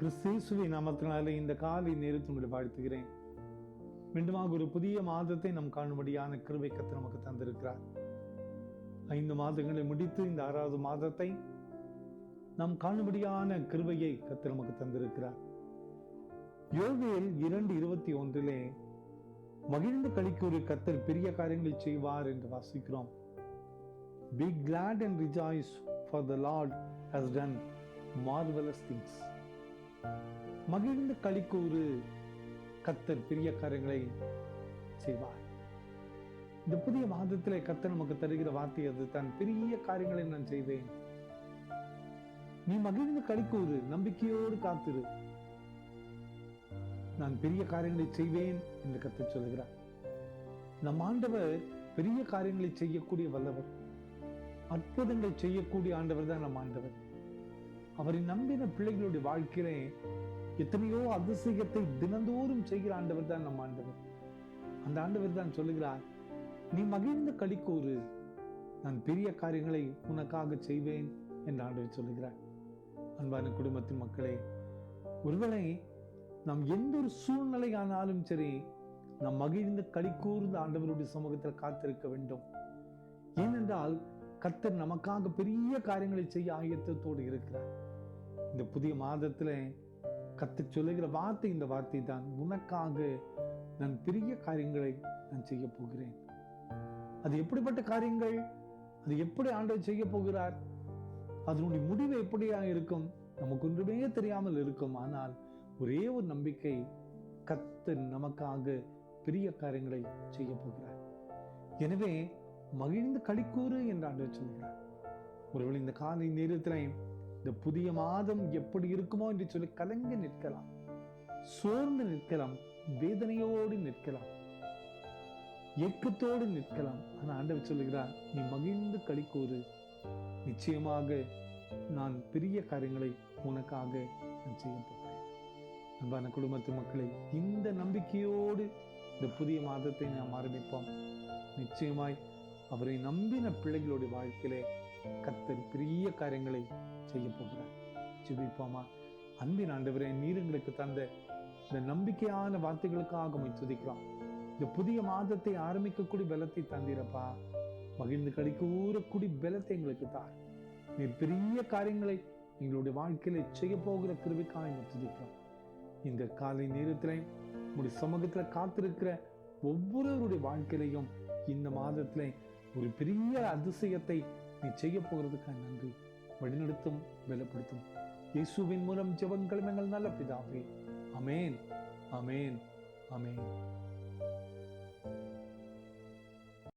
கிறிஸ்துவின் நாமத்தினாலே இந்த காலை நேரத்தில் உங்களை வாழ்த்துகிறேன். மீண்டுமாக ஒரு புதிய மாதத்தை நாம் காணும்படியான கிருபை கர்த்தர் நமக்கு தந்திருக்கிறார். 5 மாதங்களை முடித்து இந்த 6வது மாதத்தை நாம் காணும்படியான கிருபையை கர்த்தர் நமக்கு தந்திருக்கிறார். யோவேல் 2:21 மகிழ்ந்து களிக்கூறு கர்த்தர் பெரிய காரியங்களை செய்வார் என்று வாசிக்கிறோம். Be glad and rejoice, for the Lord has done marvelous things. மகிழ்ந்து களிக்கூறு கர்த்தர் பெரிய காரியங்களை செய்வார். இந்த புதிய மாதத்திலே கர்த்தர் நமக்கு தருகிற வார்த்தை அது தான், பெரிய காரியங்களை நான் செய்வேன். நீ மகிழ்ந்து களிக்கூறு, நம்பிக்கையோடு காத்திரு, நான் பெரிய காரியங்களை செய்வேன் என்று கர்த்தர் சொல்கிறார். நம் ஆண்டவர் பெரிய காரியங்களை செய்யக்கூடிய வல்லவர், அற்புதங்கள் செய்யக்கூடிய ஆண்டவர் தான் நம் ஆண்டவர். அவரை நம்பின பிள்ளைகளுடைய வாழ்க்கையிலே எத்தனையோ அதிசயத்தை தினந்தோறும் செய்கிற ஆண்டவர் தான் நம் ஆண்டவர். அந்த ஆண்டவர் தான் சொல்லுகிறார், நீ மகிழ்ந்த களிக்கூறு, நான் பெரிய காரியங்களை உனக்காக செய்வேன் என்று ஆண்டவர் சொல்லுகிறார். அன்பான குடும்பத்தின் மக்களே, ஒருவேளை நாம் எந்த ஒரு சூழ்நிலை ஆனாலும் சரி, நாம் மகிழ்ந்து களிக்கூர்ந்து ஆண்டவருடைய சமூகத்தில் காத்திருக்க வேண்டும். ஏனென்றால் கர்த்தர் நமக்காக பெரிய காரியங்களை செய்ய ஆயத்தத்தோடு இருக்கிறார். இந்த புதிய மாதத்துல கர்த்தர் சொல்லுகிற வார்த்தை இந்த வார்த்தை தான், உனக்காக நான் பெரிய காரியங்களை நான் செய்ய போகிறேன். அது எப்படிப்பட்ட காரியங்கள், அது எப்படி ஆண்டவர் செய்ய போகிறார், அதனுடைய முடிவு எப்படியா இருக்கும், நமக்கு ஒன்றுமே தெரியாமல் இருக்கும். ஆனால் ஒரே ஒரு நம்பிக்கை, கர்த்தர் நமக்காக பெரிய காரியங்களை செய்ய போகிறார். எனவே மகிழ்ந்து களிக்கூறு என்று ஆண்டவர் சொல்கிறார். ஒருவேளை இந்த காலை நேரத்தில் இந்த புதிய மாதம் எப்படி இருக்குமோ என்று சொல்லி கலங்கி நிற்கலாம், சோர்ந்து நிற்கலாம், வேதனையோடு நிற்கலாம், ஏக்கத்தோடு நிற்கலாம். ஆனா ஆண்டவர் சொல்லுகிறார், நீ மகிழ்ந்து களிக்கூறு, நிச்சயமாக நான் பெரிய காரியங்களை உனக்காக நான் செய்ய போகிறேன். அன்பான குடும்பத்து மக்களை, இந்த நம்பிக்கையோடு இந்த புதிய மாதத்தை நாம் ஆரம்பிப்போம். நிச்சயமாய் அவரை நம்பின பிள்ளைகளுடைய வாழ்க்கையிலே கர்த்தர் பெரிய காரியங்களை செய்ய போகிறார். ஜெபிப்போமா. அன்பின் ஆண்டவரே, நீர் எங்களுக்கு தந்த இந்த நம்பிக்கையான வார்த்தைகளுக்காக துதிக்கிறோம். இந்த புதிய மாதத்தை ஆரம்பிக்கக்கூடிய பலத்தை தந்திரப்பா. மகிழ்ந்து களிக்கூறக்கூடிய பலத்தை எங்களுக்கு தார். நீர் பெரிய காரியங்களை எங்களுடைய வாழ்க்கையில செய்ய போகிற கிருபைக்காக துதிக்கிறோம். இந்த காலை நேரத்திலே உங்களுடைய சமூகத்துல காத்திருக்கிற ஒவ்வொருவருடைய வாழ்க்கையிலையும் இந்த மாதத்திலே ஒரு பெரிய அதிசயத்தை நீ செய்ய போகிறதுக்காக நன்றி. வழிநடத்தும், பலப்படுத்தும். இயேசுவின் மூலம் ஜெபங்களும் எங்கள் நல்ல பிதாவே. ஆமென், ஆமென், ஆமென்.